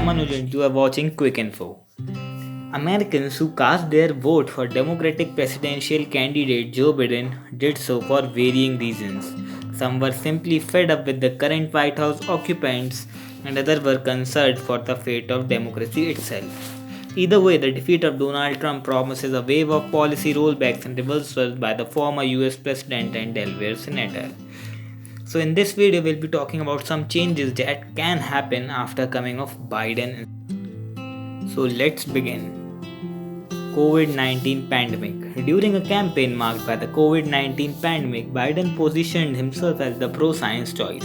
Manuj and you are watching Quick Info. Americans who cast their vote for Democratic presidential candidate Joe Biden did so for varying reasons. Some were simply fed up with the current White House occupants, and others were concerned for the fate of democracy itself. Either way, the defeat of Donald Trump promises a wave of policy rollbacks and reversals by the former US President and Delaware Senator. So in this video, we'll be talking about some changes that can happen after coming of Biden. So let's begin. COVID-19 pandemic. During a campaign marked by the COVID-19 pandemic, Biden positioned himself as the pro-science choice.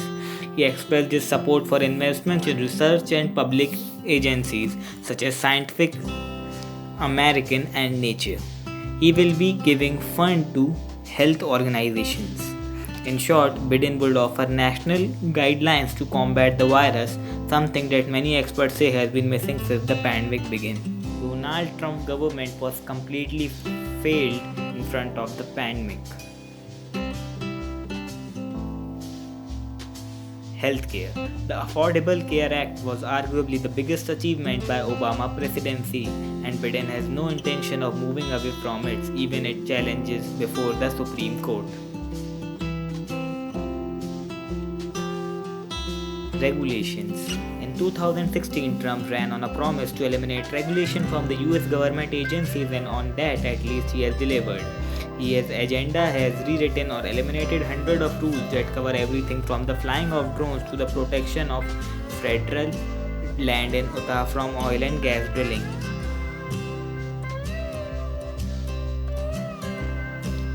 He expressed his support for investments in research and public agencies such as Scientific American and Nature. He will be giving fund to health organizations. In short, Biden would offer national guidelines to combat the virus, something that many experts say has been missing since the pandemic began. Donald Trump's government was completely failed in front of the pandemic. Healthcare. The Affordable Care Act was arguably the biggest achievement by Obama presidency, and Biden has no intention of moving away from it, even it challenges before the Supreme Court. Regulations. In 2016, Trump ran on a promise to eliminate regulation from the US government agencies, and on that at least he has delivered. His agenda has rewritten or eliminated hundreds of rules that cover everything from the flying of drones to the protection of federal land in Utah from oil and gas drilling.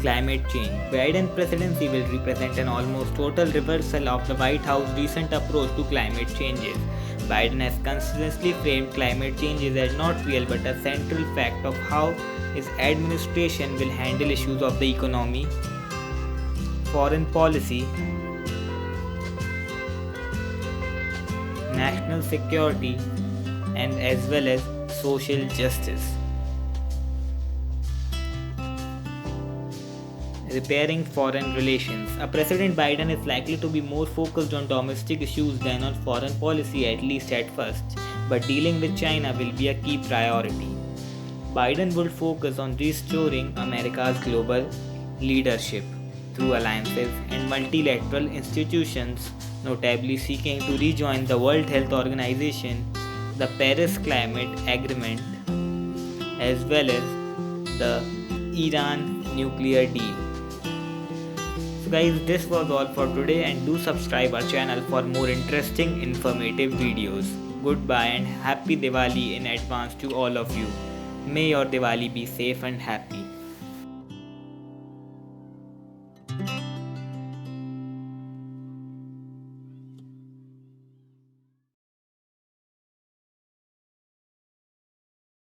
Climate change. Biden's presidency will represent an almost total reversal of the White House's recent approach to climate changes. Biden has consistently framed climate changes as not real but a central fact of how his administration will handle issues of the economy, foreign policy, national security, and as well as social justice. Repairing foreign relations. President Biden is likely to be more focused on domestic issues than on foreign policy, at least at first, but dealing with China will be a key priority. Biden will focus on restoring America's global leadership through alliances and multilateral institutions, notably seeking to rejoin the World Health Organization, the Paris Climate Agreement, as well as the Iran nuclear deal. So guys, this was all for today, and do subscribe our channel for more interesting informative videos. Goodbye and happy Diwali in advance to all of you. May your Diwali be safe and happy.